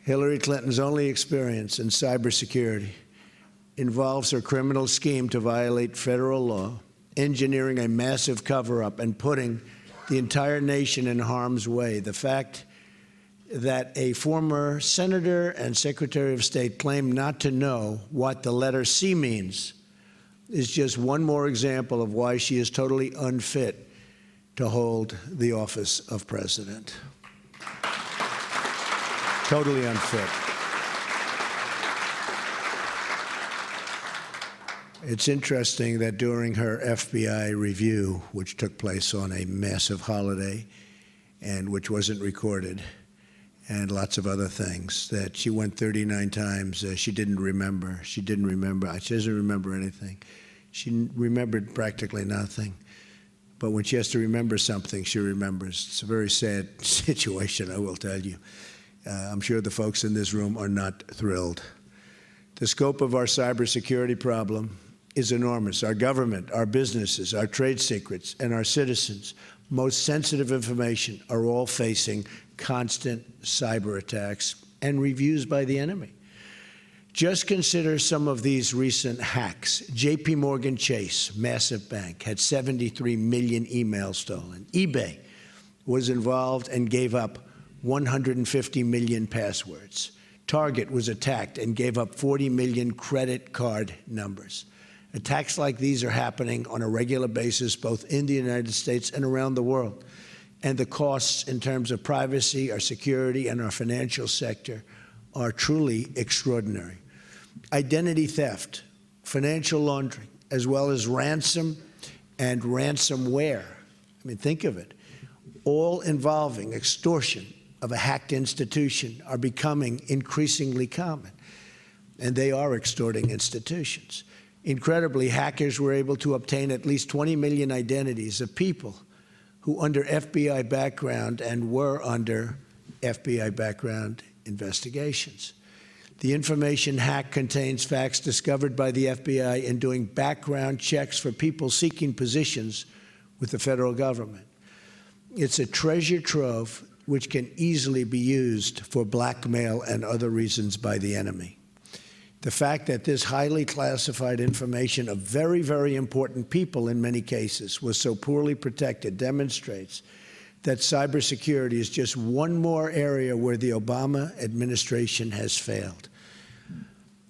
Hillary Clinton's only experience in cybersecurity involves her criminal scheme to violate federal law, engineering a massive cover-up, and putting the entire nation in harm's way. The fact that a former senator and secretary of state claimed not to know what the letter C means is just one more example of why she is totally unfit to hold the office of president. Totally unfit. It's interesting that during her FBI review, which took place on a massive holiday and which wasn't recorded, and lots of other things, that she went 39 times. She didn't remember. She didn't remember. She doesn't remember anything. She remembered practically nothing. But when she has to remember something, she remembers. It's a very sad situation, I will tell you. I'm sure the folks in this room are not thrilled. The scope of our cybersecurity problem is enormous. Our government, our businesses, our trade secrets, and our citizens' most sensitive information are all facing constant cyber attacks and reviews by the enemy. Just consider some of these recent hacks. JP Morgan Chase, massive bank, had 73 million emails stolen. eBay was involved and gave up 150 million passwords. Target was attacked and gave up 40 million credit card numbers. Attacks like these are happening on a regular basis, both in the United States and around the world. And the costs in terms of privacy, our security, and our financial sector are truly extraordinary. Identity theft, financial laundering, as well as ransom and ransomware. I mean, think of it. All involving extortion of a hacked institution are becoming increasingly common. And they are extorting institutions. Incredibly, hackers were able to obtain at least 20 million identities of people who under FBI background and were under FBI background investigations. The information hack contains facts discovered by the FBI in doing background checks for people seeking positions with the federal government. It's a treasure trove which can easily be used for blackmail and other reasons by the enemy. The fact that this highly classified information of very, very important people in many cases was so poorly protected demonstrates that cybersecurity is just one more area where the Obama administration has failed.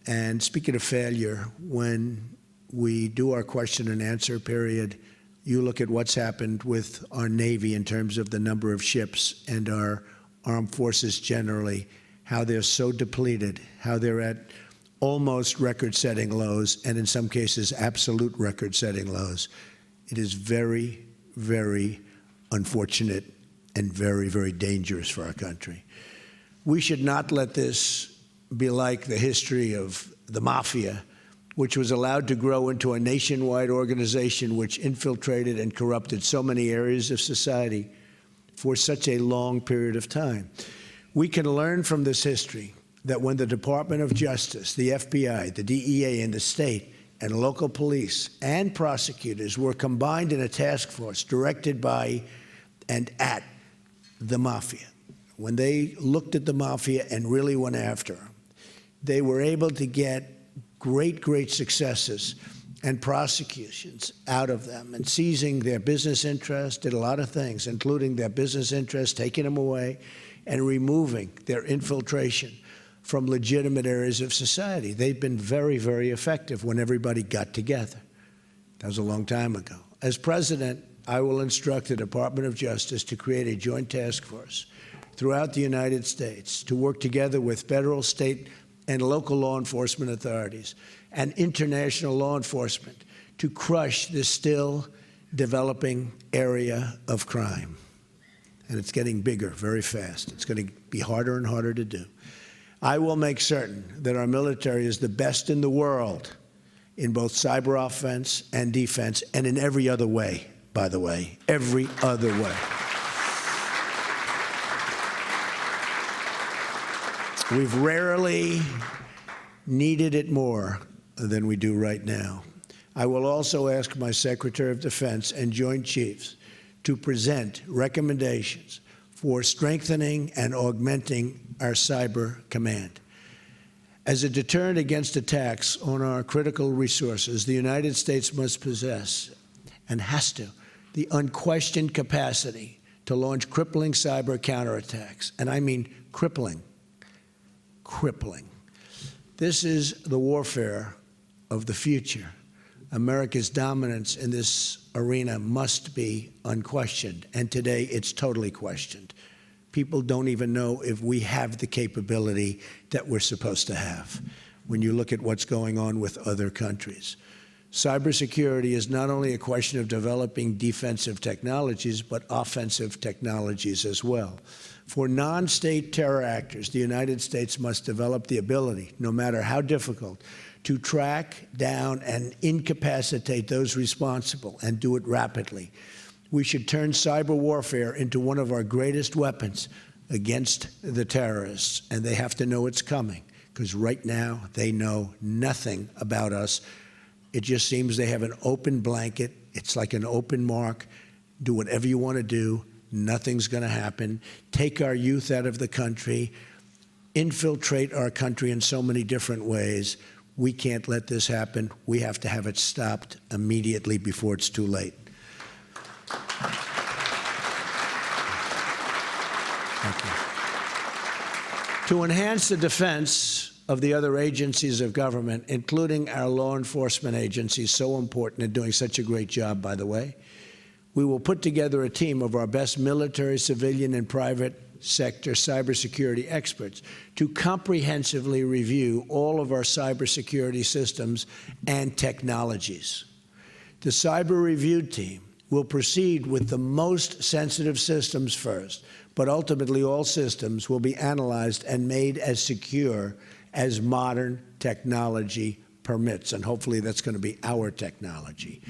And speaking of failure, when we do our question and answer period, you look at what's happened with our Navy in terms of the number of ships and our armed forces generally, how they're so depleted, how they're at almost record-setting lows, and in some cases, absolute record-setting lows. It is very, very unfortunate and very, very dangerous for our country. We should not let this be like the history of the mafia, which was allowed to grow into a nationwide organization which infiltrated and corrupted so many areas of society for such a long period of time. We can learn from this history that when the Department of Justice, the FBI, the DEA, and the state and local police and prosecutors were combined in a task force directed by and at the mafia, when they looked at the mafia and really went after them, they were able to get great, great successes and prosecutions out of them, and seizing their business interests, did a lot of things, including their business interests, taking them away, and removing their infiltration from legitimate areas of society. They've been very, very effective when everybody got together. That was a long time ago. As president, I will instruct the Department of Justice to create a joint task force throughout the United States to work together with federal, state, and local law enforcement authorities and international law enforcement to crush this still developing area of crime. And it's getting bigger very fast. It's going to be harder and harder to do. I will make certain that our military is the best in the world in both cyber offense and defense, and in every other way, by the way, every other way. We've rarely needed it more than we do right now. I will also ask my Secretary of Defense and Joint Chiefs to present recommendations for strengthening and augmenting our cyber command. As a deterrent against attacks on our critical resources, the United States must possess, and has to, the unquestioned capacity to launch crippling cyber counterattacks. And I mean crippling. Crippling. This is the warfare of the future. America's dominance in this arena must be unquestioned, and today it's totally questioned. People don't even know if we have the capability that we're supposed to have when you look at what's going on with other countries. Cybersecurity is not only a question of developing defensive technologies, but offensive technologies as well. For non-state terror actors, the United States must develop the ability, no matter how difficult, to track down and incapacitate those responsible and do it rapidly. We should turn cyber warfare into one of our greatest weapons against the terrorists, and they have to know it's coming, because right now they know nothing about us. It just seems they have an open blanket. It's like an open mark. Do whatever you want to do. Nothing's going to happen. Take our youth out of the country. Infiltrate our country in so many different ways. We can't let this happen. We have to have it stopped immediately before it's too late. Thank you. To enhance the defense of the other agencies of government, including our law enforcement agencies, so important and doing such a great job, by the way, we will put together a team of our best military, civilian, and private sector cybersecurity experts to comprehensively review all of our cybersecurity systems and technologies. The cyber review team will proceed with the most sensitive systems first, but ultimately all systems will be analyzed and made as secure as modern technology permits, and hopefully that's going to be our technology.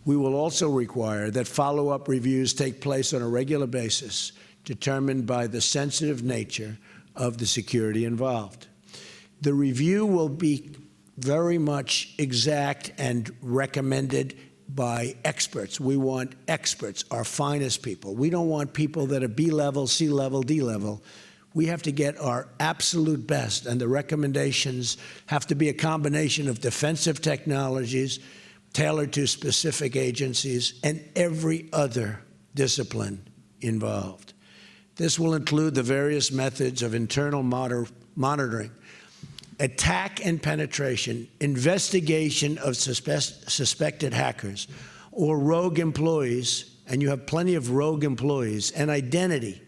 We will also require that follow-up reviews take place on a regular basis, determined by the sensitive nature of the security involved. The review will be very much exact and recommended by experts. We want experts, our finest people. We don't want people that are B-level, C-level, D-level. We have to get our absolute best, and the recommendations have to be a combination of defensive technologies tailored to specific agencies and every other discipline involved. This will include the various methods of internal monitoring, attack and penetration, investigation of suspected hackers or rogue employees, and you have plenty of rogue employees, and identity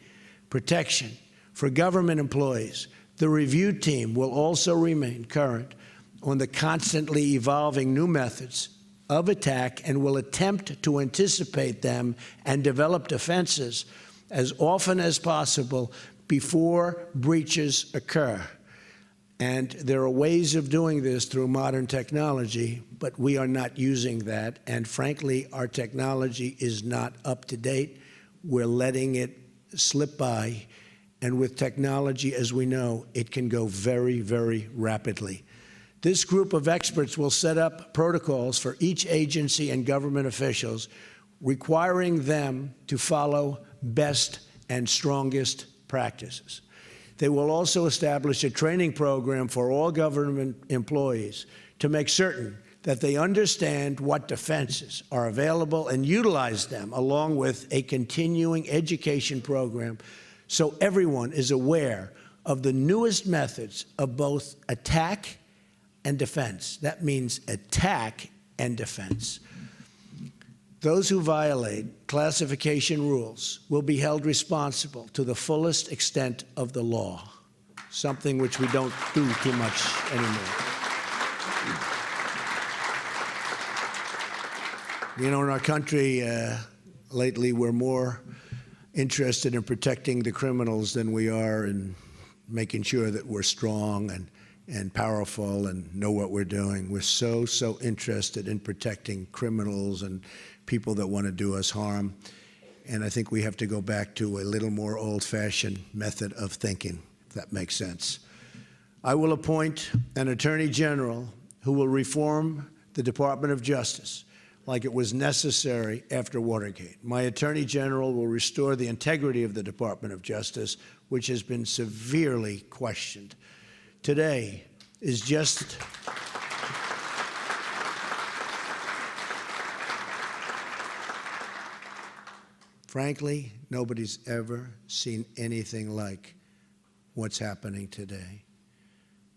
protection for government employees. The review team will also remain current on the constantly evolving new methods of attack and will attempt to anticipate them and develop defenses as often as possible before breaches occur. And there are ways of doing this through modern technology, but we are not using that. And frankly, our technology is not up to date. We're letting it slip by. And with technology, as we know, it can go very, very rapidly. This group of experts will set up protocols for each agency and government officials, requiring them to follow best and strongest practices. They will also establish a training program for all government employees to make certain that they understand what defenses are available and utilize them, along with a continuing education program so everyone is aware of the newest methods of both attack and defense. That means attack and defense. Those who violate classification rules will be held responsible to the fullest extent of the law, something which we don't do too much anymore. You know, in our country, lately, we're more interested in protecting the criminals than we are in making sure that we're strong and powerful and know what we're doing. We're so interested in protecting criminals and people that want to do us harm. And I think we have to go back to a little more old-fashioned method of thinking, if that makes sense. I will appoint an Attorney General who will reform the Department of Justice, like it was necessary after Watergate. My Attorney General will restore the integrity of the Department of Justice, which has been severely questioned. Today is just frankly, nobody's ever seen anything like what's happening today.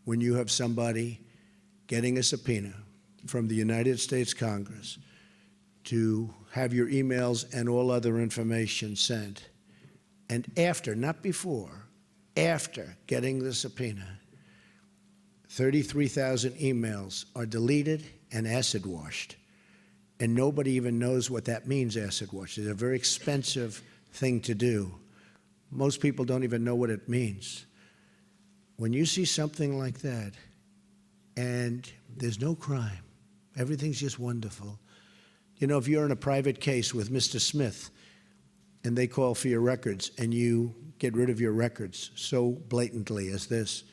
When you have somebody getting a subpoena from the United States Congress to have your emails and all other information sent, and after, not before, after getting the subpoena, 33,000 emails are deleted and acid washed. And nobody even knows what that means, acid wash. It's a very expensive thing to do. Most people don't even know what it means. When you see something like that, and there's no crime, everything's just wonderful. You know, if you're in a private case with Mr. Smith, and they call for your records, and you get rid of your records so blatantly as this,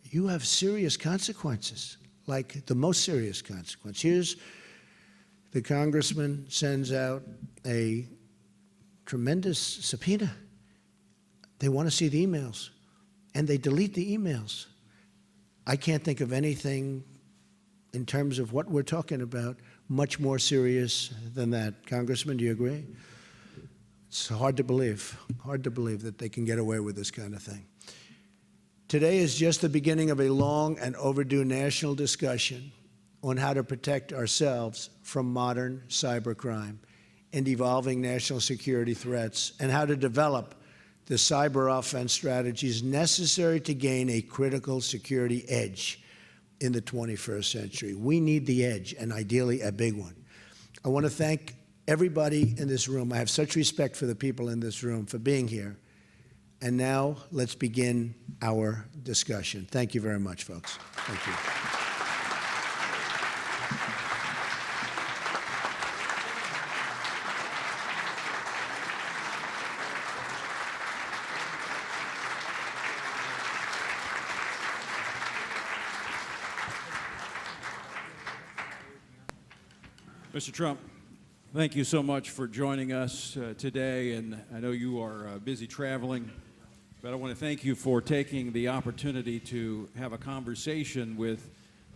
you have serious consequences, like the most serious consequence. Here's the congressman sends out a tremendous subpoena. They want to see the emails, and they delete the emails. I can't think of anything in terms of what we're talking about much more serious than that. Congressman, do you agree? It's hard to believe that they can get away with this kind of thing. Today is just the beginning of a long and overdue national discussion on how to protect ourselves from modern cybercrime and evolving national security threats, and how to develop the cyber offense strategies necessary to gain a critical security edge in the 21st century. We need the edge, and ideally a big one. I want to thank everybody in this room. I have such respect for the people in this room for being here. And now let's begin our discussion. Thank you very much, folks. Thank you. Mr. Trump, thank you so much for joining us today, and I know you are busy traveling, but I want to thank you for taking the opportunity to have a conversation with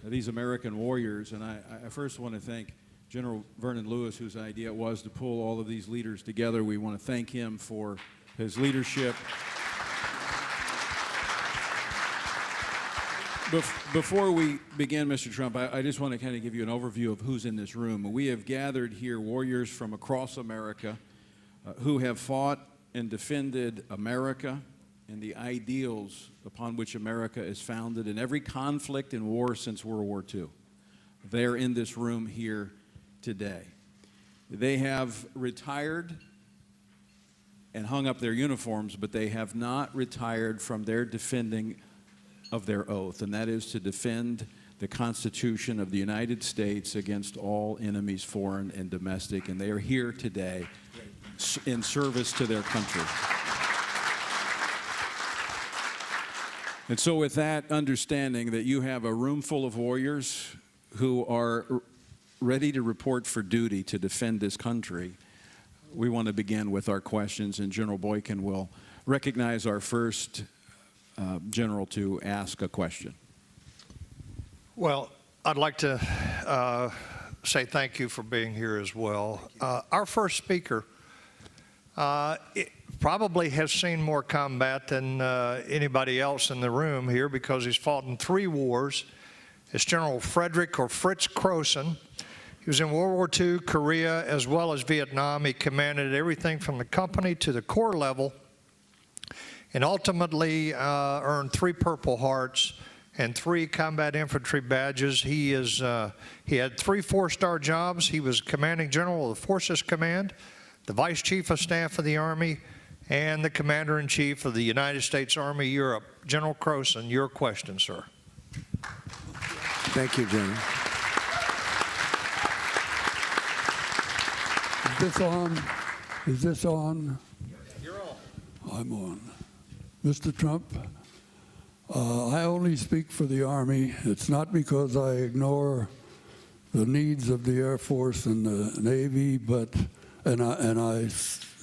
these American warriors. And I first want to thank General Vernon Lewis, whose idea it was to pull all of these leaders together. We want to thank him for his leadership. Before we begin, Mr. Trump, I just want to kind of give you an overview of who's in this room. We have gathered here warriors from across America who have fought and defended America and the ideals upon which America is founded in every conflict and war since World War II. They're in this room here today. They have retired and hung up their uniforms, but they have not retired from their defending of their oath, and that is to defend the Constitution of the United States against all enemies, foreign and domestic, and they are here today in service to their country. And so with that understanding that you have a room full of warriors who are ready to report for duty to defend this country, we want to begin with our questions, and General Boykin will recognize our first general to ask a question. Well, I'd like to say thank you for being here as well. Our first speaker probably has seen more combat than anybody else in the room here, because he's fought in 3 wars. It's General Frederick or Fritz Croson. He was in World War II, Korea, as well as Vietnam. He commanded everything from the company to the corps level, and ultimately earned 3 Purple Hearts and 3 combat infantry badges. He had 3 4-star jobs. He was commanding general of the Forces Command, the Vice Chief of Staff of the Army, and the Commander-in-Chief of the United States Army Europe. General Croson, your question, sir. Thank you, General. Is this on? Is this on? You're on. I'm on. Mr. Trump, I only speak for the Army. It's not because I ignore the needs of the Air Force and the Navy, and I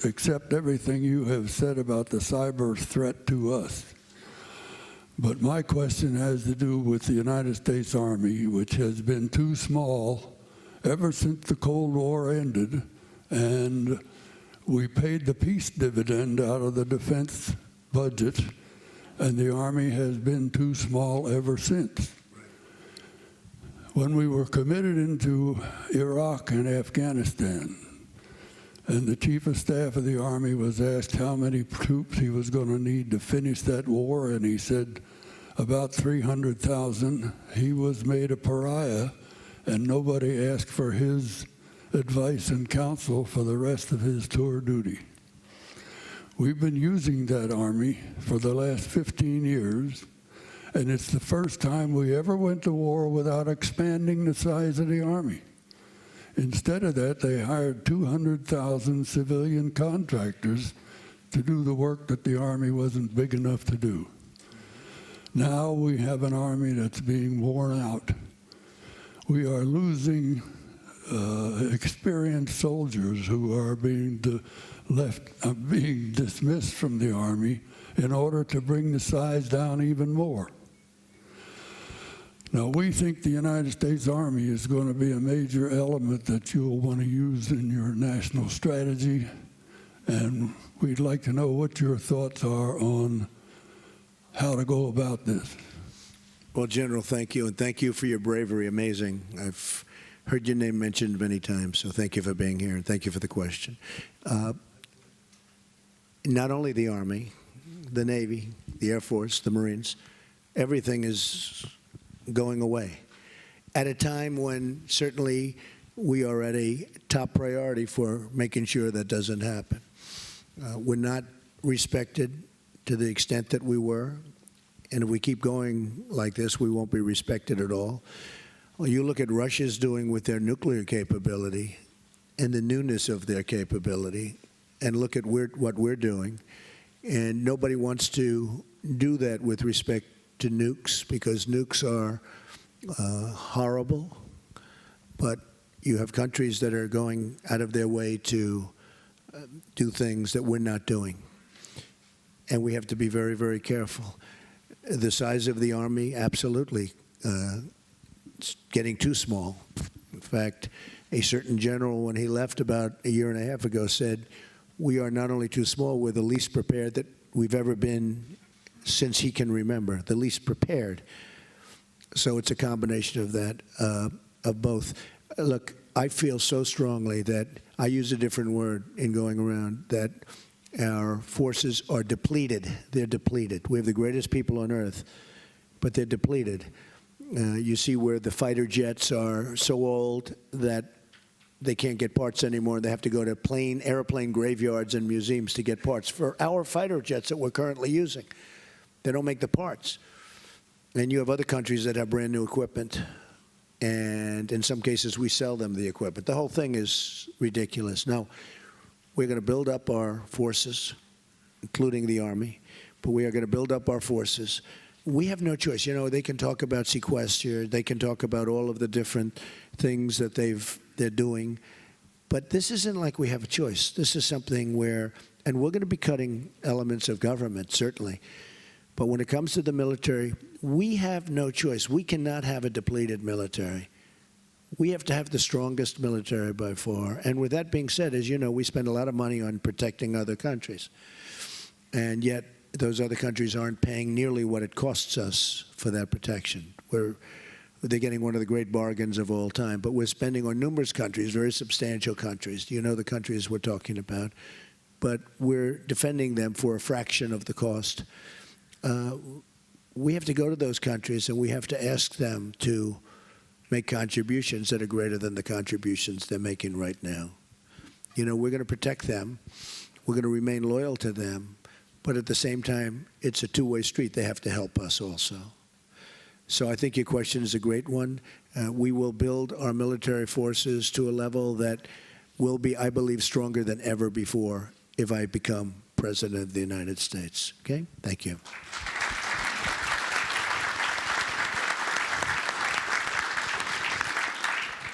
accept everything you have said about the cyber threat to us. But my question has to do with the United States Army, which has been too small ever since the Cold War ended, and we paid the peace dividend out of the defense budget, and the Army has been too small ever since. When we were committed into Iraq and Afghanistan, and the Chief of Staff of the Army was asked how many troops he was going to need to finish that war, and he said about 300,000. He was made a pariah, and nobody asked for his advice and counsel for the rest of his tour duty. We've been using that Army for the last 15 years, and it's the first time we ever went to war without expanding the size of the Army. Instead of that, they hired 200,000 civilian contractors to do the work that the Army wasn't big enough to do. Now we have an Army that's being worn out. We are losing experienced soldiers who are being dismissed from the Army in order to bring the size down even more. Now, we think the United States Army is going to be a major element that you'll want to use in your national strategy, and we'd like to know what your thoughts are on how to go about this. Well, General, thank you, and thank you for your bravery. Amazing. I've heard your name mentioned many times, so thank you for being here, and thank you for the question. Not only the Army, the Navy, the Air Force, the Marines, everything is going away at a time when certainly we are at a top priority for making sure that doesn't happen. We're not respected to the extent that we were, and if we keep going like this, we won't be respected at all. Well, you look at Russia's doing with their nuclear capability and the newness of their capability, and look at what we're doing, and nobody wants to do that with respect to nukes, because nukes are horrible, but you have countries that are going out of their way to do things that we're not doing. And we have to be very, very careful. The size of the Army, absolutely, it's getting too small. In fact, a certain general, when he left about a year and a half ago, said, we are not only too small, we're the least prepared that we've ever been since he can remember, the least prepared. So it's a combination of that, of both. Look, I feel so strongly that, I use a different word in going around, that our forces are depleted. They're depleted. We have the greatest people on earth, but they're depleted. You see where the fighter jets are so old that they can't get parts anymore. They have to go to airplane graveyards and museums to get parts for our fighter jets that we're currently using. They don't make the parts. And you have other countries that have brand new equipment, and in some cases we sell them the equipment. The whole thing is ridiculous. Now, we're going to build up our forces, including the Army, but we are going to build up our forces. We have no choice. You know, they can talk about sequester, they can talk about all of the different things that they're doing, but this isn't like we have a choice. This is something where, and we're going to be cutting elements of government, certainly, but when it comes to the military, we have no choice. We cannot have a depleted military. We have to have the strongest military by far. And with that being said, as you know, we spend a lot of money on protecting other countries. And yet, those other countries aren't paying nearly what it costs us for that protection. They're getting one of the great bargains of all time. But we're spending on numerous countries, very substantial countries. You know the countries we're talking about. But we're defending them for a fraction of the cost. We have to go to those countries and we have to ask them to make contributions that are greater than the contributions they're making right now. You know, we're going to protect them. We're going to remain loyal to them. But at the same time, it's a two-way street. They have to help us also. So I think your question is a great one. We will build our military forces to a level that will be, I believe, stronger than ever before if I become President of the United States. Okay? Thank you.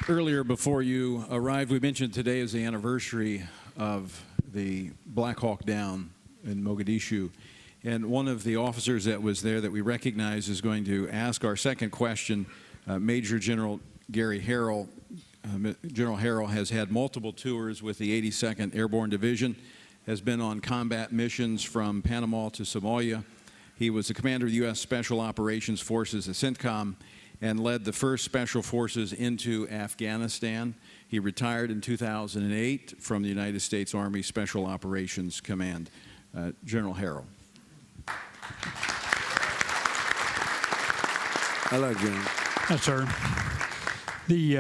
Earlier, before you arrived, we mentioned today is the anniversary of the Black Hawk Down in Mogadishu. And one of the officers that was there that we recognize is going to ask our second question, Major General Gary Harrell. General Harrell has had multiple tours with the 82nd Airborne Division, has been on combat missions from Panama to Somalia. He was the commander of the U.S. Special Operations Forces at CENTCOM and led the first Special Forces into Afghanistan. He retired in 2008 from the United States Army Special Operations Command. General Harrell. Hello, General. Yes, sir. The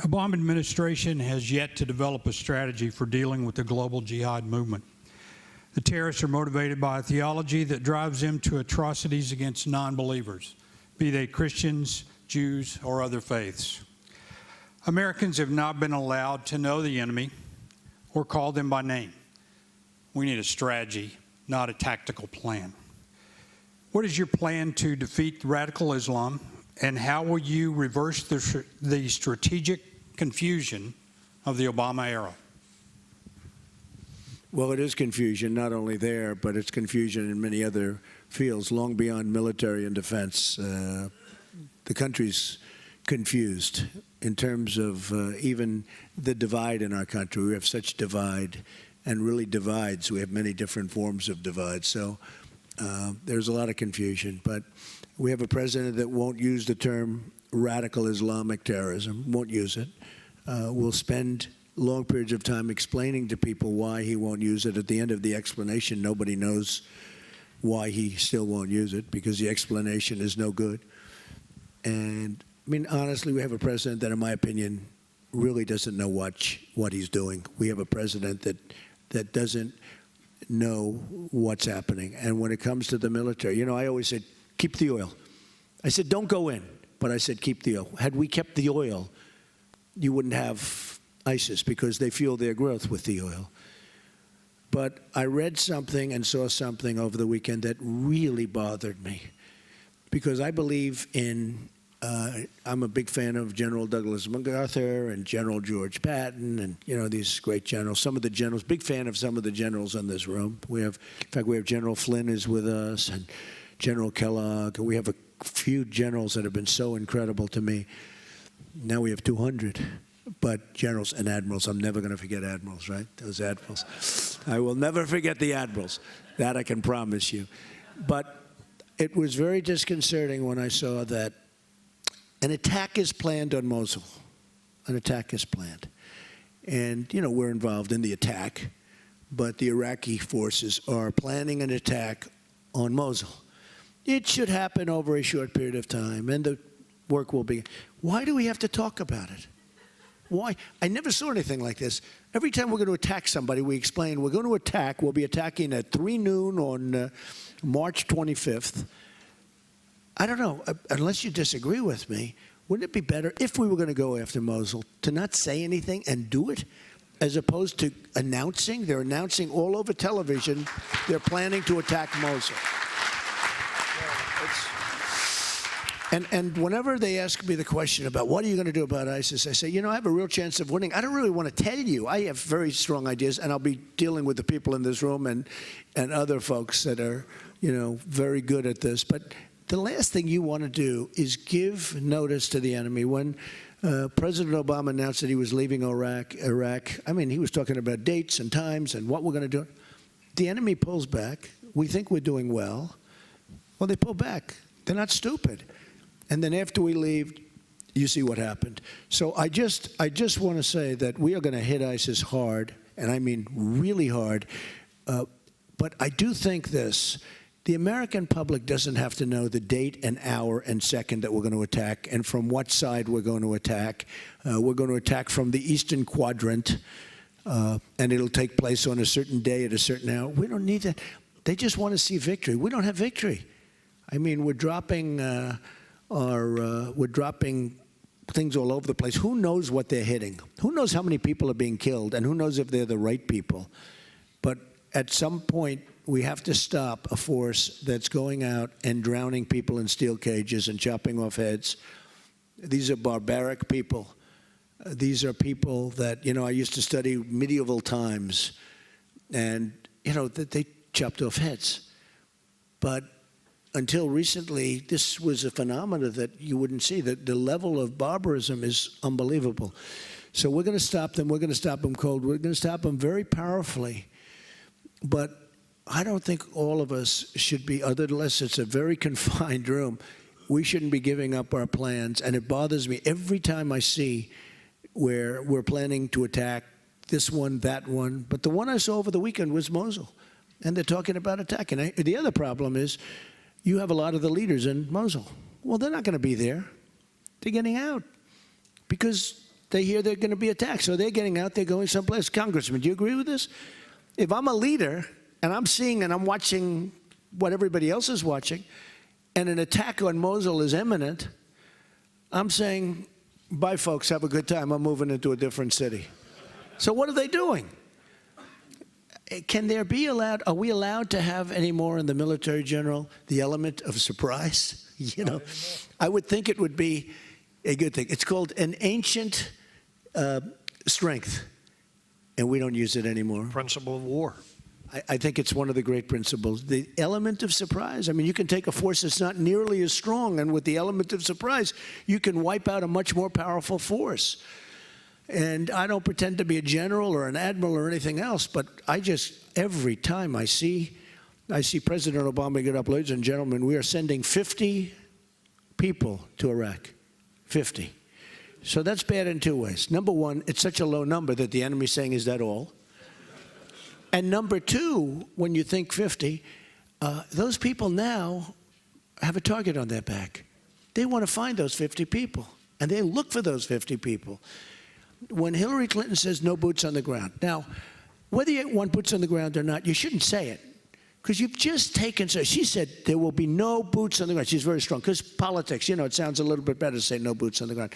Obama administration has yet to develop a strategy for dealing with the global jihad movement. The terrorists are motivated by a theology that drives them to atrocities against non-believers, be they Christians, Jews, or other faiths. Americans have not been allowed to know the enemy or call them by name. We need a strategy, not a tactical plan. What is your plan to defeat radical Islam, and how will you reverse the strategic confusion of the Obama era? Well, it is confusion, not only there, but it's confusion in many other fields, long beyond military and defense. The country's confused in terms of even the divide in our country. We have such divide, and really divides. We have many different forms of divide. So there's a lot of confusion. But we have a president that won't use the term radical Islamic terrorism, won't use it. Will spend long periods of time explaining to people why he won't use it. At the end of the explanation, nobody knows why he still won't use it, because the explanation is no good. And I mean, honestly, we have a president that, in my opinion, really doesn't know what he's doing. We have a president that doesn't know what's happening. And when it comes to the military, you know, I always said, keep the oil. I said, don't go in, but I said, keep the oil. Had we kept the oil, you wouldn't have ISIS, because they fuel their growth with the oil. But I read something and saw something over the weekend that really bothered me, because I believe in, I'm a big fan of General Douglas MacArthur and General George Patton and, you know, these great generals. Some of the generals, big fan of some of the generals in this room. We have, in fact, we have General Flynn is with us, and General Kellogg. We have a few generals that have been so incredible to me. Now we have 200. But generals and admirals, I'm never going to forget admirals, right? Those admirals. I will never forget the admirals. That I can promise you. But it was very disconcerting when I saw that an attack is planned on Mosul. An attack is planned. And, you know, we're involved in the attack, but the Iraqi forces are planning an attack on Mosul. It should happen over a short period of time, and the work will begin. Why do we have to talk about it? Why? I never saw anything like this. Every time we're going to attack somebody, we explain we're going to attack. We'll be attacking at 3 noon on March 25th. I don't know, unless you disagree with me, wouldn't it be better if we were going to go after Mosul to not say anything and do it, as opposed to announcing? They're announcing all over television they're planning to attack Mosul. And whenever they ask me the question about what are you going to do about ISIS, I say, you know, I have a real chance of winning. I don't really want to tell you. I have very strong ideas, and I'll be dealing with the people in this room and other folks that are, you know, very good at this. But the last thing you want to do is give notice to the enemy. When President Obama announced that he was leaving Iraq, I mean, he was talking about dates and times and what we're going to do. The enemy pulls back. We think we're doing well. Well, they pull back. They're not stupid. And then after we leave, you see what happened. So I just want to say that we are going to hit ISIS hard, and I mean really hard. But I do think this. The American public doesn't have to know the date and hour and second that we're going to attack and from what side we're going to attack. We're going to attack from the eastern quadrant, and it'll take place on a certain day at a certain hour. We don't need that. They just want to see victory. We don't have victory. I mean, we're dropping we're dropping things all over the place. Who knows what they're hitting? Who knows how many people are being killed? And who knows if they're the right people? But at some point, we have to stop a force that's going out and drowning people in steel cages and chopping off heads. These are barbaric people. These are people that, I used to study medieval times, and, that they chopped off heads. But until recently, this was a phenomenon that you wouldn't see. That the level of barbarism is unbelievable. So we're going to stop them. We're going to stop them cold. We're going to stop them very powerfully. But I don't think all of us should be, unless it's a very confined room, we shouldn't be giving up our plans. And it bothers me every time I see where we're planning to attack this one, that one. But the one I saw over the weekend was Mosul. And they're talking about attacking. The other problem is you have a lot of the leaders in Mosul. Well, they're not going to be there. They're getting out because they hear they're going to be attacked. So they're getting out. They're going someplace. Congressman, do you agree with this? If I'm a leader and I'm seeing and I'm watching what everybody else is watching, and an attack on Mosul is imminent, I'm saying, bye, folks, have a good time. I'm moving into a different city. So what are they doing? Can there be are we allowed to have any more in the military, General, the element of surprise? I would think it would be a good thing. It's called an ancient strength, and we don't use it anymore. Principle of war. I think it's one of the great principles. The element of surprise. I mean, you can take a force that's not nearly as strong, and with the element of surprise, you can wipe out a much more powerful force. And I don't pretend to be a general or an admiral or anything else, but every time I see President Obama get up, ladies and gentlemen, we are sending 50 people to Iraq. 50. So that's bad in two ways. Number one, it's such a low number that the enemy's saying, is that all? And number two, when you think 50, those people now have a target on their back. They want to find those 50 people, and they look for those 50 people. When Hillary Clinton says no boots on the ground, now, whether you want boots on the ground or not, you shouldn't say it, because you've just taken, so she said there will be no boots on the ground. She's very strong, because politics, it sounds a little bit better to say no boots on the ground.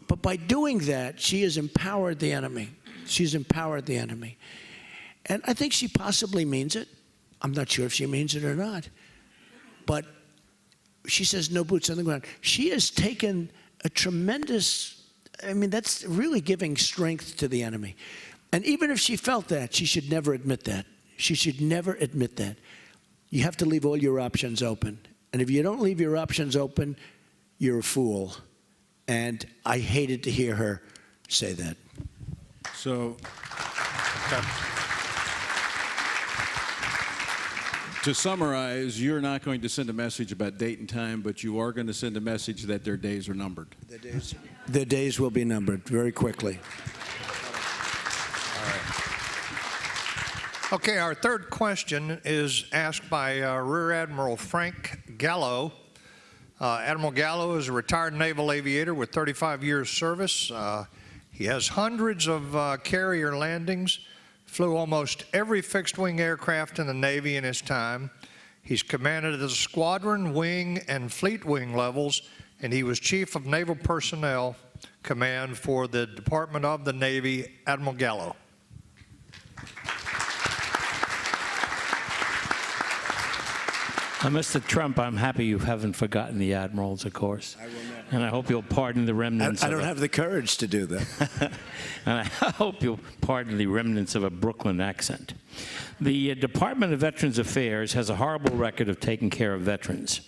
But by doing that, she has empowered the enemy. She's empowered the enemy. And I think she possibly means it. I'm not sure if she means it or not. But she says no boots on the ground. She has taken a tremendous, that's really giving strength to the enemy. And even if she felt that, she should never admit that. She should never admit that. You have to leave all your options open. And if you don't leave your options open, you're a fool. And I hated to hear her say that. So, to summarize, you're not going to send a message about date and time, but you are going to send a message that their days are numbered. Their days will be numbered very quickly. Okay, our third question is asked by Rear Admiral Frank Gallo. Admiral Gallo is a retired naval aviator with 35 years service. He has hundreds of carrier landings, flew almost every fixed-wing aircraft in the Navy in his time. He's commanded at the squadron, wing, and fleet wing levels, and he was Chief of Naval Personnel Command for the Department of the Navy. Admiral Gallo. Mr. Trump, I'm happy you haven't forgotten the admirals, of course. I will not. And I hope you'll pardon the remnants I don't have the courage to do that. And I hope you'll pardon the remnants of a Brooklyn accent. The Department of Veterans Affairs has a horrible record of taking care of veterans.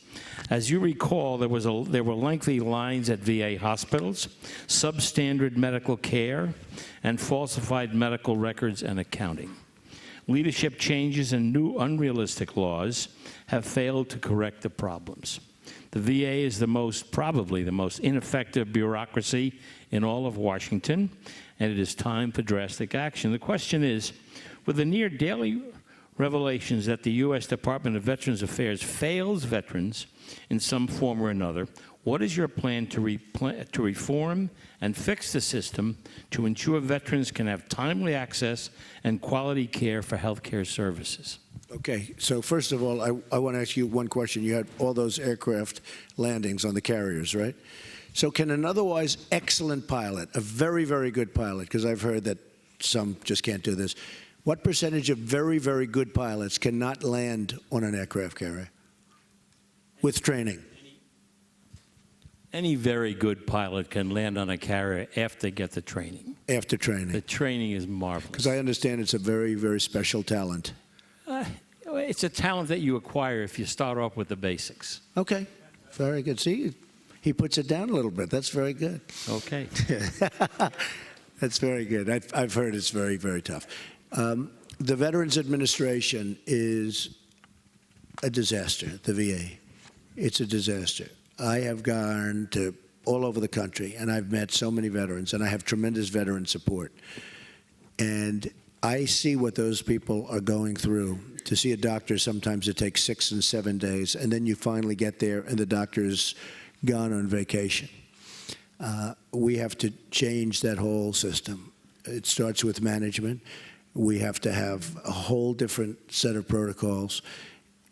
As you recall, there were lengthy lines at VA hospitals, substandard medical care, and falsified medical records and accounting. Leadership changes and new unrealistic laws have failed to correct the problems. The VA is probably the most ineffective bureaucracy in all of Washington, and it is time for drastic action. The question is, with the near daily revelations that the U.S. Department of Veterans Affairs fails veterans in some form or another, what is your plan to reform and fix the system to ensure veterans can have timely access and quality care for health care services? Okay, so first of all, I want to ask you one question. You had all those aircraft landings on the carriers, right? So can an otherwise excellent pilot, a very, very good pilot, because I've heard that some just can't do this, what percentage of very, very good pilots cannot land on an aircraft carrier with training? Any very good pilot can land on a carrier after they get the training. After The training? training is marvelous. Because I understand it's a very, very special talent. It's a talent that you acquire if you start off with the basics. Okay, very good. See, he puts it down a little bit. That's very good. Okay. That's very good. I've heard it's very, very tough. The Veterans Administration is a disaster, the VA. It's a disaster. I have gone to all over the country, and I've met so many veterans, and I have tremendous veteran support. And I see what those people are going through. To see a doctor, sometimes it takes 6 and 7 days, and then you finally get there, and the doctor's gone on vacation. We have to change that whole system. It starts with management. We have to have a whole different set of protocols.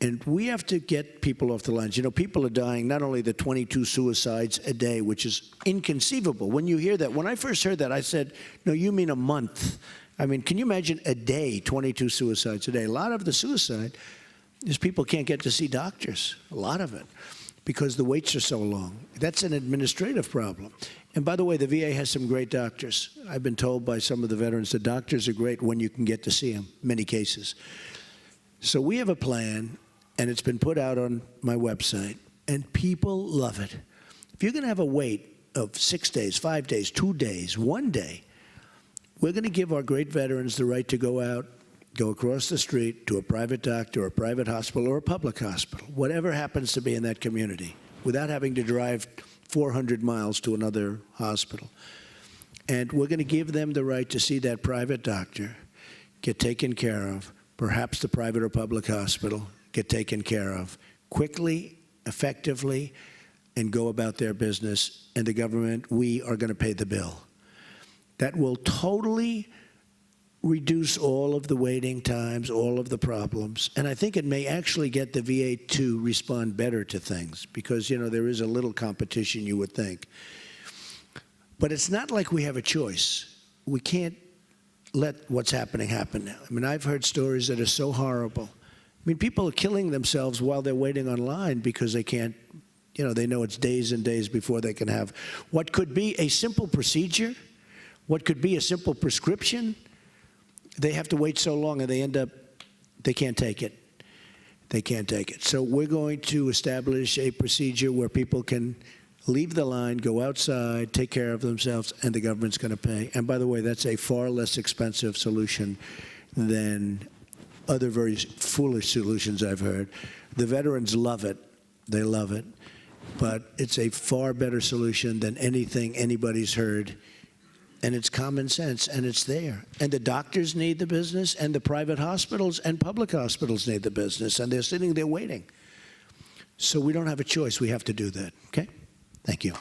And we have to get people off the lines. You know, people are dying, not only the 22 suicides a day, which is inconceivable. When you hear that, when I first heard that, I said, no, you mean a month. I mean, can you imagine a day, 22 suicides a day? A lot of the suicide is people can't get to see doctors, a lot of it, because the waits are so long. That's an administrative problem. And by the way, the VA has some great doctors. I've been told by some of the veterans that doctors are great when you can get to see them, many cases. So we have a plan, and it's been put out on my website, and people love it. If you're going to have a wait of 6 days, 5 days, 2 days, 1 day, we're going to give our great veterans the right to go out, go across the street to a private doctor or a private hospital or a public hospital, whatever happens to be in that community, without having to drive 400 miles to another hospital. And we're going to give them the right to see that private doctor, get taken care of, perhaps the private or public hospital, get taken care of quickly, effectively, and go about their business. And the government, we are going to pay the bill. That will totally reduce all of the waiting times, all of the problems. And I think it may actually get the VA to respond better to things because, you know, there is a little competition, you would think. But it's not like we have a choice. We can't let what's happening happen now. I mean, I've heard stories that are so horrible. I mean, people are killing themselves while they're waiting online because they can't, you know, they know it's days and days before they can have what could be a simple procedure, what could be a simple prescription. They have to wait so long and they end up, they can't take it. They can't take it. So we're going to establish a procedure where people can leave the line, go outside, take care of themselves, and the government's going to pay. And by the way, that's a far less expensive solution than other very foolish solutions I've heard. The veterans love it. They love it. But it's a far better solution than anything anybody's heard. And it's common sense, and it's there. And the doctors need the business, and the private hospitals and public hospitals need the business, and they're sitting there waiting. So we don't have a choice. We have to do that. Okay? Thank you.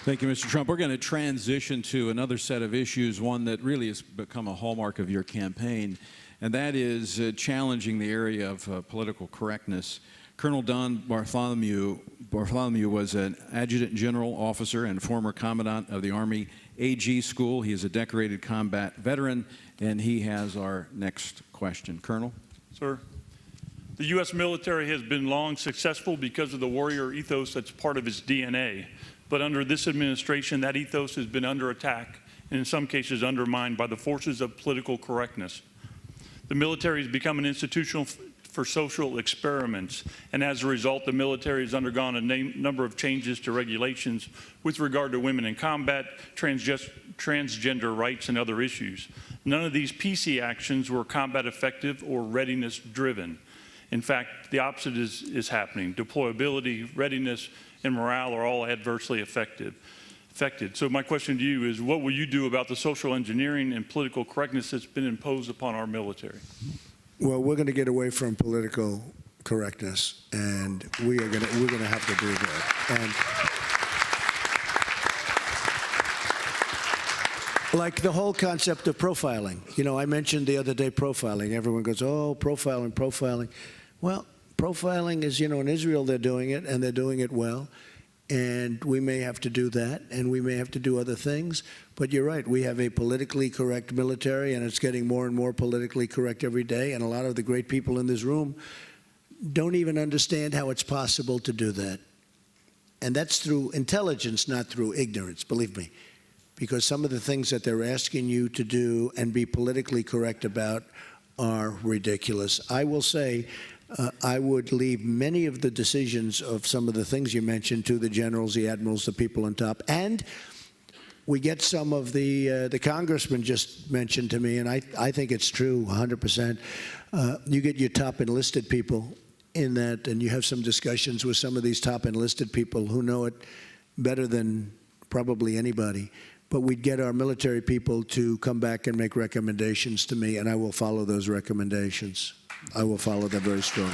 Thank you, Mr. Trump. We're going to transition to another set of issues, one that really has become a hallmark of your campaign, and that is challenging the area of political correctness. Colonel Don Bartholomew was an adjutant general officer and former commandant of the Army AG School. He is a decorated combat veteran, and he has our next question. Colonel? Sir, the U.S. military has been long successful because of the warrior ethos that's part of its DNA. But under this administration, that ethos has been under attack and in some cases undermined by the forces of political correctness. The military has become an institution for social experiments, and as a result, the military has undergone a number of changes to regulations with regard to women in combat, transgender rights, and other issues. None of these PC actions were combat effective or readiness driven. In fact, the opposite is happening. Deployability, readiness, and morale are all adversely affected. So my question to you is, what will you do about the social engineering and political correctness that's been imposed upon our military? Well, we're going to get away from political correctness, and we're going to have to do that. And like the whole concept of profiling. You know, I mentioned the other day profiling. Everyone goes, oh, profiling. Well, profiling is, you know, in Israel they're doing it, and they're doing it well. And we may have to do that, and we may have to do other things. But you're right, we have a politically correct military, and it's getting more and more politically correct every day. And a lot of the great people in this room don't even understand how it's possible to do that. And that's through intelligence, not through ignorance, believe me. Because some of the things that they're asking you to do and be politically correct about are ridiculous. I will say, I would leave many of the decisions of some of the things you mentioned to the generals, the admirals, the people on top. And we get some of the congressman just mentioned to me, and I think it's true 100%. You get your top enlisted people in that, and you have some discussions with some of these top enlisted people who know it better than probably anybody. But we'd get our military people to come back and make recommendations to me, and I will follow those recommendations. I will follow them very strongly.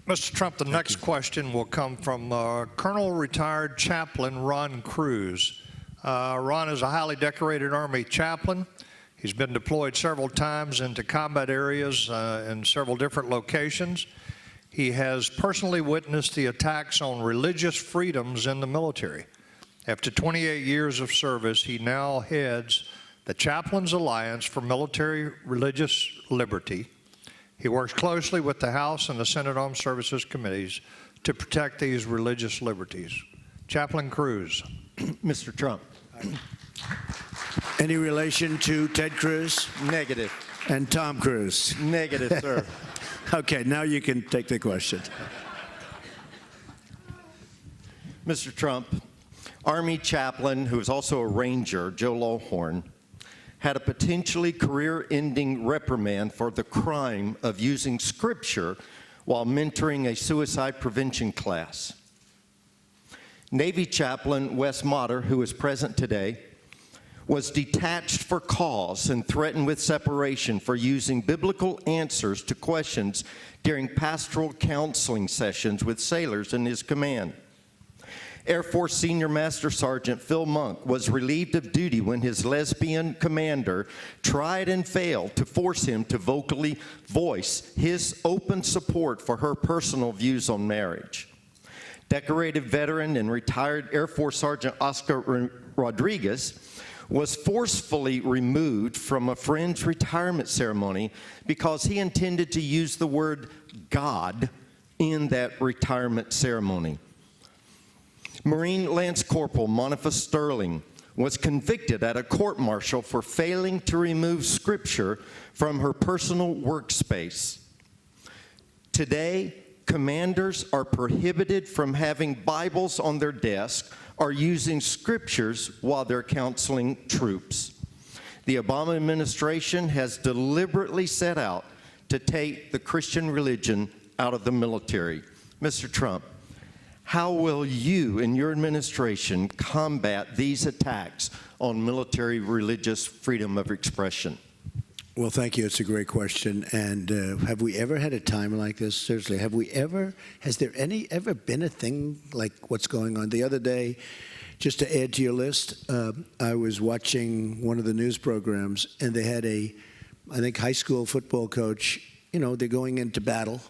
Mr. Trump, the next question will come from Colonel retired Chaplain Ron Cruz. Ron is a highly decorated Army chaplain. He's been deployed several times into combat areas in several different locations. He has personally witnessed the attacks on religious freedoms in the military. After 28 years of service, he now heads the Chaplains Alliance for Military Religious Liberty. He works closely with the House and the Senate Armed Services Committees to protect these religious liberties. Chaplain Cruz. Mr. Trump. Any relation to Ted Cruz Negative. and Tom Cruise? Negative, sir. Okay, now you can take the question. Mr. Trump, Army chaplain, who is also a Ranger, Joe Lawhorn, had a potentially career-ending reprimand for the crime of using Scripture while mentoring a suicide prevention class. Navy chaplain Wes Motter, who is present today, was detached for cause and threatened with separation for using biblical answers to questions during pastoral counseling sessions with sailors in his command. Air Force Senior Master Sergeant Phil Monk was relieved of duty when his lesbian commander tried and failed to force him to vocally voice his open support for her personal views on marriage. Decorated veteran and retired Air Force Sergeant Oscar Rodriguez was forcefully removed from a friend's retirement ceremony because he intended to use the word God in that retirement ceremony. Marine Lance Corporal Monica Sterling was convicted at a court-martial for failing to remove Scripture from her personal workspace. Today, commanders are prohibited from having Bibles on their desk or using Scriptures while they're counseling troops. The Obama administration has deliberately set out to take the Christian religion out of the military. Mr. Trump, how will you and your administration combat these attacks on military religious freedom of expression? Well, thank you. It's a great question. And have we ever had a time like this? Seriously, has there ever been a thing like what's going on? The other day, just to add to your list, I was watching one of the news programs, and they had I think, high school football coach. You know, they're going into battle.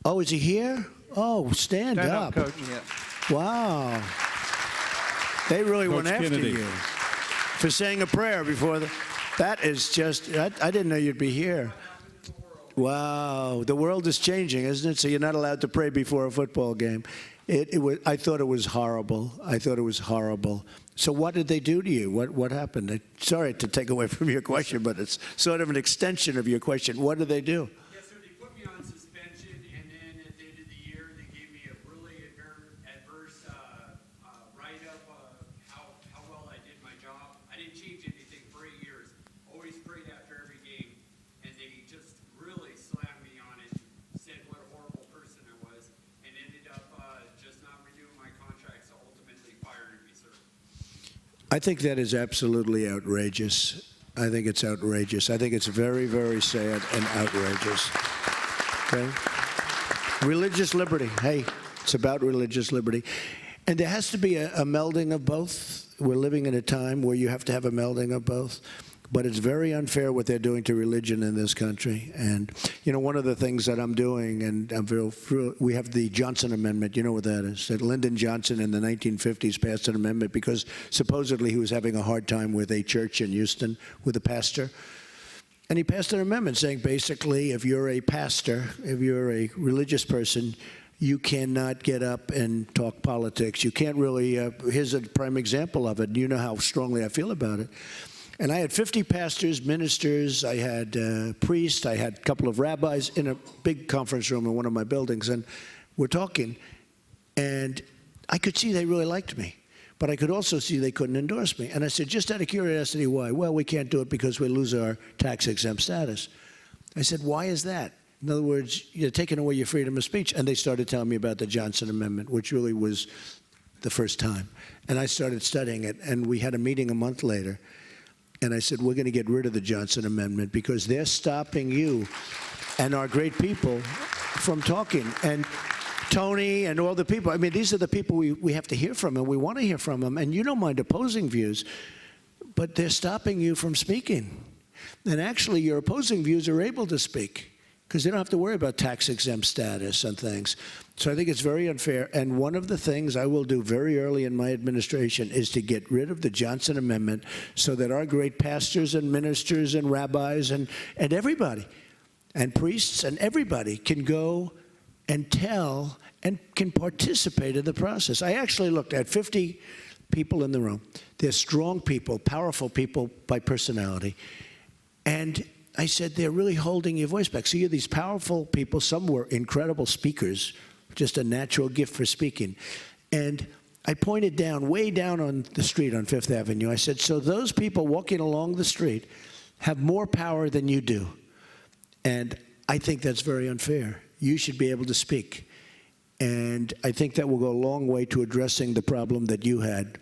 Oh, is he here? Oh, stand up. Coach. Wow. They really Coach went after Kennedy. you for saying a prayer before that is just, I didn't know you'd be here. Wow. The world is changing, isn't it? So you're not allowed to pray before a football game. I thought it was horrible. I thought it was horrible. So what did they do to you? What happened? Sorry to take away from your question, but it's sort of an extension of your question. What did they do? Yes, sir. They put me on suspension, and then at the end of the year, they gave me a really adverse write-up of how well I did my job. I didn't change anything for 8 years. Always prayed after every game, and they just really slammed me on it, said what a horrible person I was, and ended up just not renewing my contract, so ultimately firing me, sir. I think that is absolutely outrageous. I think it's outrageous. I think it's very, very sad and outrageous. Okay? Religious liberty. Hey, it's about religious liberty. And there has to be a melding of both. We're living in a time where you have to have a melding of both. but it's very unfair what they're doing to religion in this country. And, you know, one of the things that I'm doing, and we have the Johnson Amendment. You know what that is? That Lyndon Johnson in the 1950s passed an amendment because supposedly he was having a hard time with a church in Houston with a pastor. And he passed an amendment saying basically if you're a pastor, if you're a religious person, you cannot get up and talk politics. You can't really, here's a prime example of it. You know how strongly I feel about it. And I had 50 pastors, ministers, I had priests, I had a couple of rabbis in a big conference room in one of my buildings, and we're talking. And I could see they really liked me, but I could also see they couldn't endorse me. And I said, just out of curiosity, why? Well, we can't do it because we lose our tax-exempt status. I said, why is that? In other words, you're taking away your freedom of speech. And they started telling me about the Johnson Amendment, which really was the first time. And I started studying it, and we had a meeting a month later. And I said, we're going to get rid of the Johnson Amendment because they're stopping you and our great people from talking. And Tony and all the people, I mean, these are the people we have to hear from, and we want to hear from them. And you don't mind opposing views, but they're stopping you from speaking. And actually, your opposing views are able to speak, because they don't have to worry about tax-exempt status and things. So I think it's very unfair. And one of the things I will do very early in my administration is to get rid of the Johnson Amendment so that our great pastors and ministers and rabbis and everybody, and priests and everybody can go and tell and can participate in the process. I actually looked at 50 people in the room. They're strong people, powerful people by personality. And I said, they're really holding your voice back. So you're these powerful people. Some were incredible speakers, just a natural gift for speaking. And I pointed down, way down on the street on Fifth Avenue. I said, so those people walking along the street have more power than you do. And I think that's very unfair. You should be able to speak. And I think that will go a long way to addressing the problem that you had.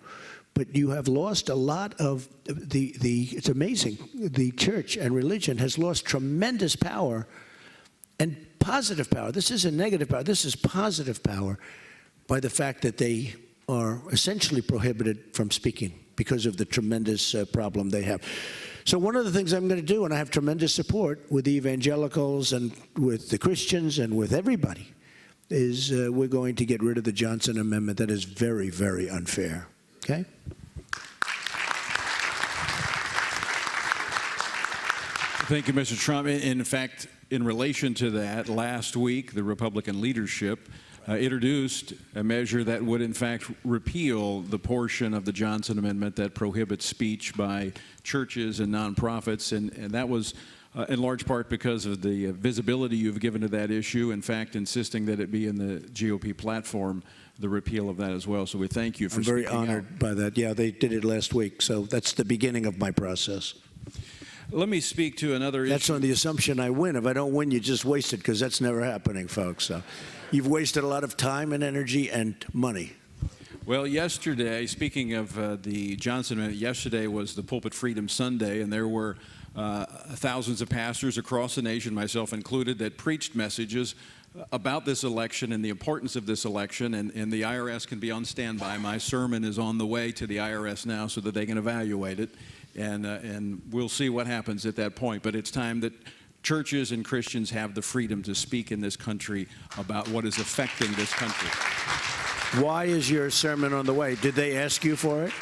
But you have lost a lot of it's amazing. The church and religion has lost tremendous power and positive power. This isn't negative power. This is positive power by the fact that they are essentially prohibited from speaking because of the tremendous problem they have. So one of the things I'm going to do, and I have tremendous support with the evangelicals and with the Christians and with everybody, is we're going to get rid of the Johnson Amendment. That is very, very unfair. Okay? Thank you, Mr. Trump. In fact, in relation to that, last week, the Republican leadership introduced a measure that would, in fact, repeal the portion of the Johnson Amendment that prohibits speech by churches and nonprofits, and that was in large part because of the visibility you've given to that issue, in fact, insisting that it be in the GOP platform, the repeal of that as well. So we thank you for speaking out. I'm very honored by that. Yeah, they did it last week, so that's the beginning of my process. Let me speak to another issue. That's on the assumption I win. If I don't win, you just wasted, because that's never happening, folks. So you've wasted a lot of time and energy and money. Well, yesterday, speaking of the Johnson Amendment, yesterday was the Pulpit Freedom Sunday, and there were thousands of pastors across the nation, myself included, that preached messages about this election and the importance of this election, and the IRS can be on standby. My sermon is on the way to the IRS now so that they can evaluate it, and we'll see what happens at that point. But it's time that churches and Christians have the freedom to speak in this country about what is affecting this country. Why is your sermon on the way? Did they ask you for it?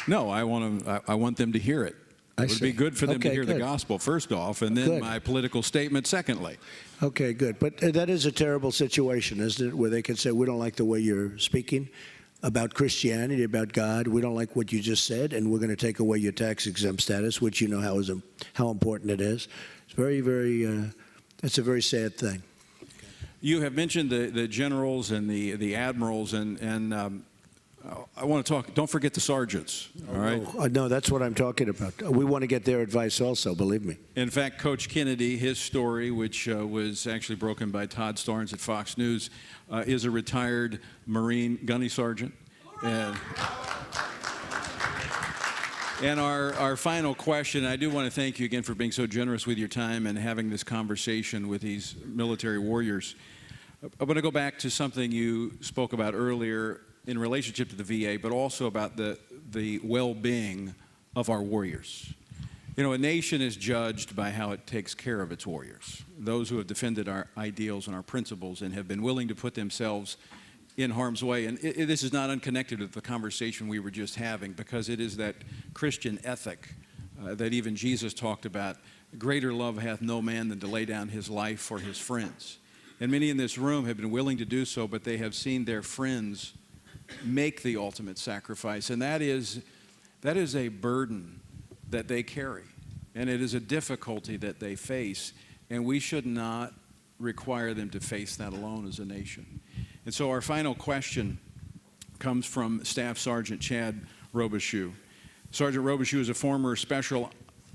No, I want them to hear it. It would be good for them to hear the gospel, first off, and then my political statement, secondly. Okay, good. But that is a terrible situation, isn't it, where they can say, we don't like the way you're speaking about Christianity, about God. We don't like what you just said, and we're going to take away your tax-exempt status, which you know how important it is. It's very, very, it's a very sad thing. You have mentioned the generals and the admirals, and I want to talk, don't forget the sergeants, all right? No, that's what I'm talking about. We want to get their advice also, believe me. In fact, Coach Kennedy, his story, which was actually broken by Todd Starnes at Fox News, is a retired Marine gunny sergeant. And our final question, I do want to thank you again for being so generous with your time and having this conversation with these military warriors. I want to go back to something you spoke about earlier in relationship to the VA, but also about the well-being of our warriors. You know, a nation is judged by how it takes care of its warriors, those who have defended our ideals and our principles and have been willing to put themselves in harm's way. And this is not unconnected with the conversation we were just having, because it is that Christian ethic that even Jesus talked about. Greater love hath no man than to lay down his life for his friends. And many in this room have been willing to do so, but they have seen their friends make the ultimate sacrifice. And that is a burden that they carry. And it is a difficulty that they face. And we should not require them to face that alone as a nation. And so our final question comes from Staff Sergeant Chad Robichaux. Sergeant Robichaux is a former Special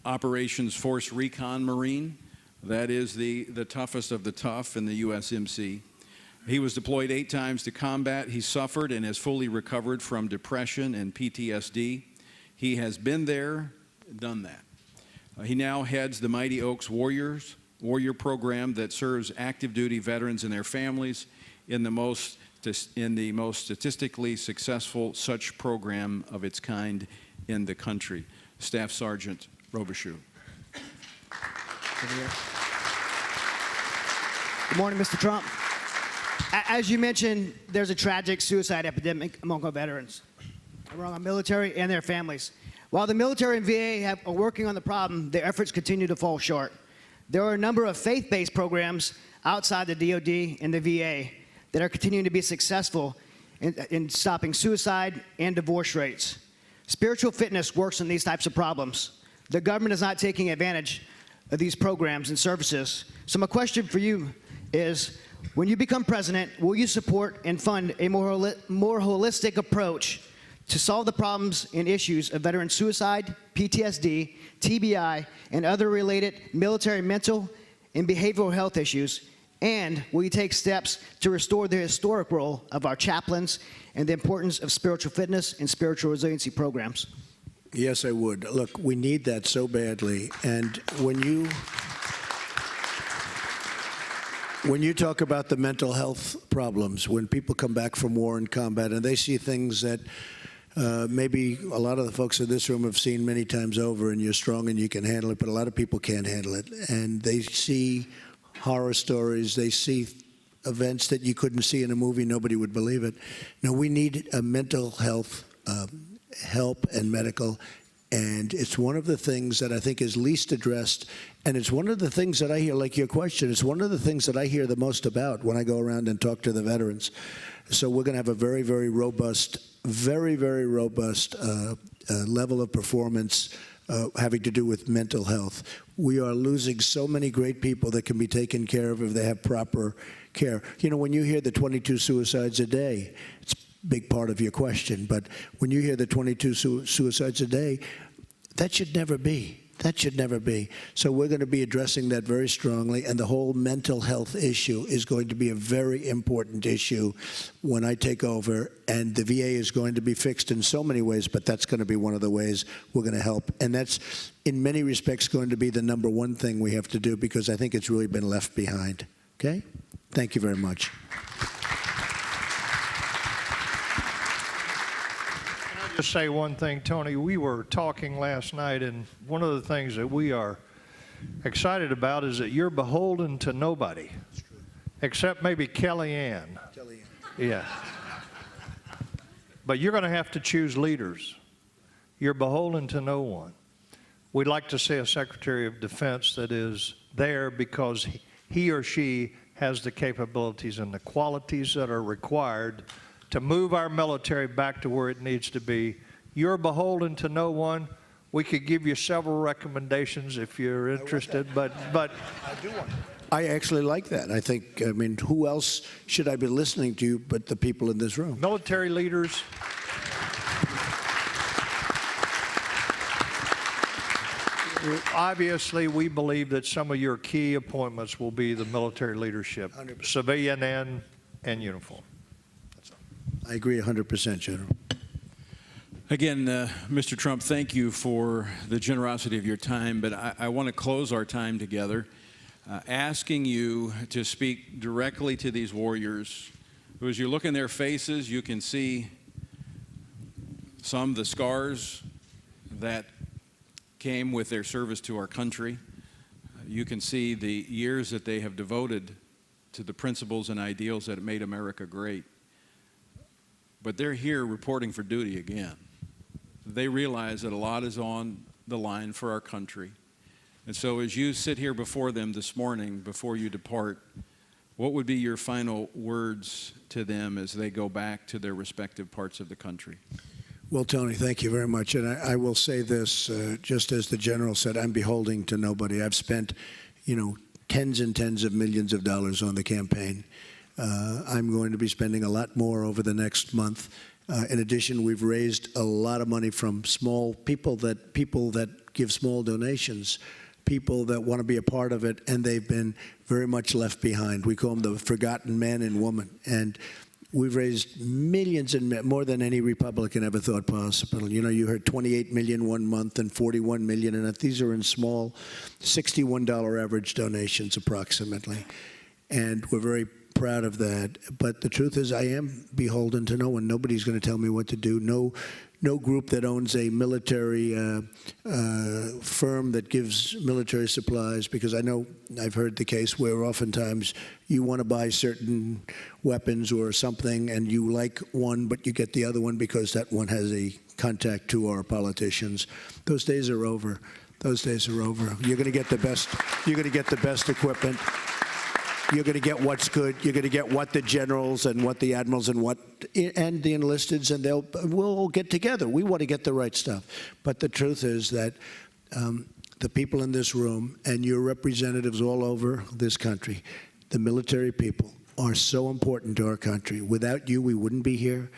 Operations Force Recon Marine. That is the toughest of the tough in the USMC. He was deployed 8 times to combat. He suffered and has fully recovered from depression and PTSD. He has been there, done that. He now heads the Mighty Oaks Warrior program that serves active duty veterans and their families in the most statistically successful such program of its kind in the country. Staff Sergeant Robichaux. Good morning, Mr. Trump. As you mentioned, there's a tragic suicide epidemic among our veterans, among our military and their families. While the military and VA are working on the problem, their efforts continue to fall short. There are a number of faith-based programs outside the DoD and the VA that are continuing to be successful in stopping suicide and divorce rates. Spiritual fitness works on these types of problems. The government is not taking advantage of these programs and services. So my question for you is, when you become president, will you support and fund a more holistic approach to solve the problems and issues of veteran suicide, PTSD, TBI, and other related military mental and behavioral health issues? And will you take steps to restore the historic role of our chaplains and the importance of spiritual fitness and spiritual resiliency programs? Yes, I would. Look, we need that so badly. And when you talk about the mental health problems, when people come back from war and combat and they see things that maybe a lot of the folks in this room have seen many times over, and you're strong and you can handle it, but a lot of people can't handle it. And they see horror stories, they see events that you couldn't see in a movie, nobody would believe it. No, we need a mental health help and medical, and it's one of the things that I think is least addressed, and it's one of the things that I hear, like your question, it's one of the things that I hear the most about when I go around and talk to the veterans. So we're going to have a very, very robust level of performance having to do with mental health. We are losing so many great people that can be taken care of if they have proper care. You know, when you hear the 22 suicides a day, it's a big part of your question, but when you hear the 22 suicides a day, that should never be. That should never be. So we're going to be addressing that very strongly, and the whole mental health issue is going to be a very important issue when I take over, and the VA is going to be fixed in so many ways, but that's going to be one of the ways we're going to help. And that's, in many respects, going to be the number one thing we have to do, because I think it's really been left behind. Okay? Thank you very much. Just say one thing, Tony. We were talking last night, and one of the things that we are excited about is that you're beholden to nobody, except maybe Kellyanne. Yeah. But you're going to have to choose leaders. You're beholden to no one. We'd like to see a Secretary of Defense that is there because he or she has the capabilities and the qualities that are required to move our military back to where it needs to be. You're beholden to no one. We could give you several recommendations if you're interested, but I do want. I actually like that. I think, I mean, who else should I be listening to but the people in this room? Military leaders. Obviously, we believe that some of your key appointments will be the military leadership, 100%. Civilian and uniform. I agree 100%, General. Again, Mr. Trump, thank you for the generosity of your time, but I want to close our time together asking you to speak directly to these warriors who, as you look in their faces, you can see some of the scars that came with their service to our country. You can see the years that they have devoted to the principles and ideals that made America great. But they're here reporting for duty again. They realize that a lot is on the line for our country. And so as you sit here before them this morning, before you depart, what would be your final words to them as they go back to their respective parts of the country? Well, Tony, thank you very much. And I will say this, just as the General said, I'm beholden to nobody. I've spent, tens and tens of millions of dollars on the campaign. I'm going to be spending a lot more over the next month. In addition, we've raised a lot of money from small people that give small donations, people that want to be a part of it, and they've been very much left behind. We call them the forgotten man and woman. And we've raised millions and more than any Republican ever thought possible. You heard 28 million one month and 41 million, and these are in small, $61 average donations approximately. And we're very proud of that. But the truth is, I am beholden to no one. Nobody's going to tell me what to do. No group that owns a military firm that gives military supplies, because I know I've heard the case where oftentimes you want to buy certain weapons or something and you like one but you get the other one because that one has a contact to our politicians. Those days are over. Those days are over. You're going to get the best. You're going to get the best equipment. You're going to get what's good. You're going to get what the generals and what the admirals and the enlisteds, and we'll all get together. We want to get the right stuff. But the truth is that the people in this room and your representatives all over this country, the military people, are so important to our country. Without you, we wouldn't be here.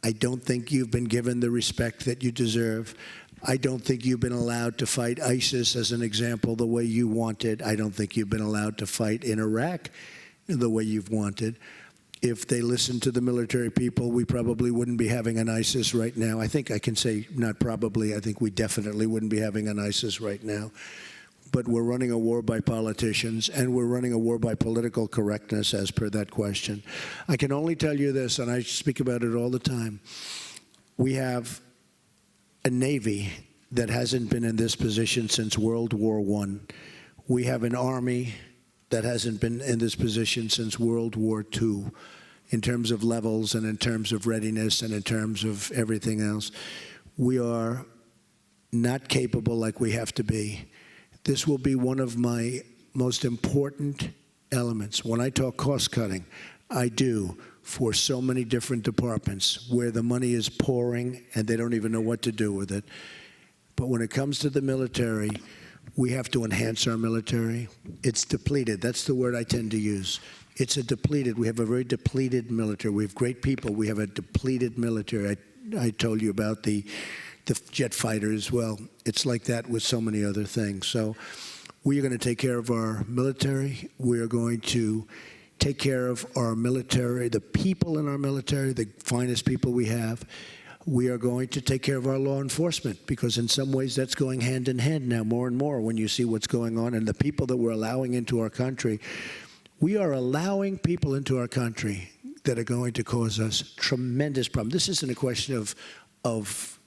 I don't think you've been given the respect that you deserve. I don't think you've been allowed to fight ISIS, as an example, the way you wanted. I don't think you've been allowed to fight in Iraq the way you've wanted. If they listened to the military people, we probably wouldn't be having an ISIS right now. I think I can say, not probably, I think we definitely wouldn't be having an ISIS right now. But we're running a war by politicians, and we're running a war by political correctness, as per that question. I can only tell you this, and I speak about it all the time. We have a Navy that hasn't been in this position since World War I. We have an Army that hasn't been in this position since World War II, in terms of levels and in terms of readiness and in terms of everything else. We are not capable like we have to be. This will be one of my most important elements. When I talk cost cutting, I do for so many different departments where the money is pouring and they don't even know what to do with it. But when it comes to the military, we have to enhance our military. It's depleted. That's the word I tend to use. We have a very depleted military. We have great people. We have a depleted military. I told you about the jet fighters. Well, it's like that with so many other things. So we are going to take care of our military. We are going to take care of our military, the people in our military, the finest people we have. We are going to take care of our law enforcement, because in some ways that's going hand in hand now more and more when you see what's going on and the people that we're allowing into our country. We are allowing people into our country that are going to cause us tremendous problems. This isn't a question of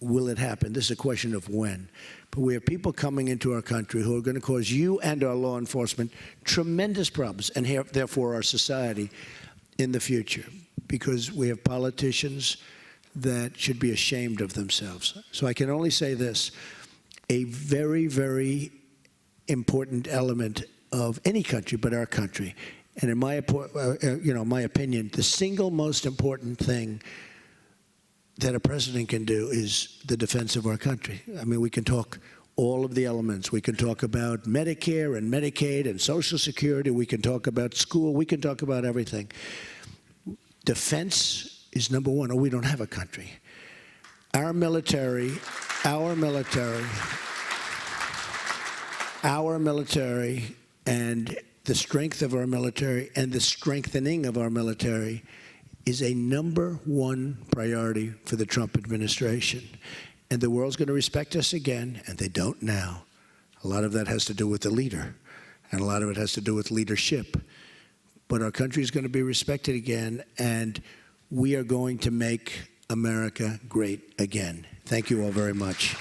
will it happen. This is a question of when. But we have people coming into our country who are going to cause you and our law enforcement tremendous problems, and therefore our society in the future, because we have politicians that should be ashamed of themselves. So I can only say this: a very, very important element of any country but our country, and in my opinion, the single most important thing that a president can do is the defense of our country. I mean, we can talk all of the elements. We can talk about Medicare and Medicaid and Social Security. We can talk about school. We can talk about everything. Defense is number one, or we don't have a country. Our military, and the strength of our military and the strengthening of our military is a number one priority for the Trump administration. And the world's going to respect us again, and they don't now. A lot of that has to do with the leader, and a lot of it has to do with leadership. But our country is going to be respected again, and we are going to make America great again. Thank you all very much.